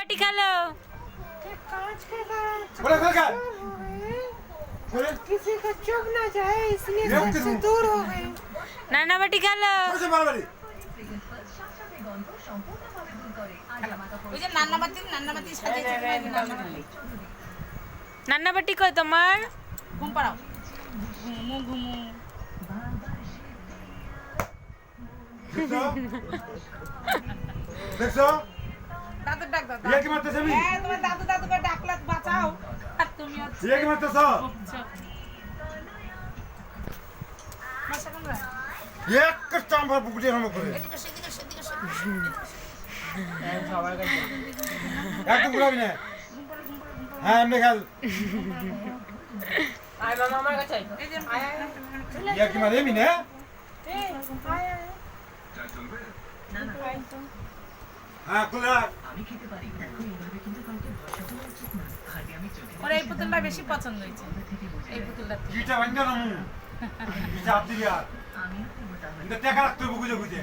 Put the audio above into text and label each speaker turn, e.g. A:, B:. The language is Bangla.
A: बाटी खा लो।
B: कांच के कारण
C: बोले खा खा
B: किसी का चुभ ना जाए इसलिए सबसे दूर हो गए।
A: नाना बाटी खा लो।
C: বসে বাড়াবাড়ি
D: ওই যে নান্নাবাতি সাজিয়েছে নান্নাবাতি
A: नाना बाटी कय তোমার?
D: ঘুম পাড়াও ঘুমু
C: দেখছো দেখছো
D: দাদু ডাক দাও
C: ইয়া কি মারতেছ আমি
D: হ্যাঁ তোমার দাদু করে ডাকলা বাঁচাও আর তুমি হচ্ছে
C: ইয়া কি মারতেছ
D: মাসা কামরা
C: এক চাম্বার বুকুটি হাম করে
D: এদিকে
C: একদম গুলাবি না হ্যাঁ এমনি খেল
D: আয় মামা আমার কাছে এই যে
C: ইয়া কি মারে এমনি না হ্যাঁ খুলে
D: ওর এই পুতুলটা বেশি পছন্দ হয়েছে এই পুতুলটা
C: কিটা বান্ধা নামু চাপ দিবি আর এটা টাকা রাখতে হবে বুঝে বুঝে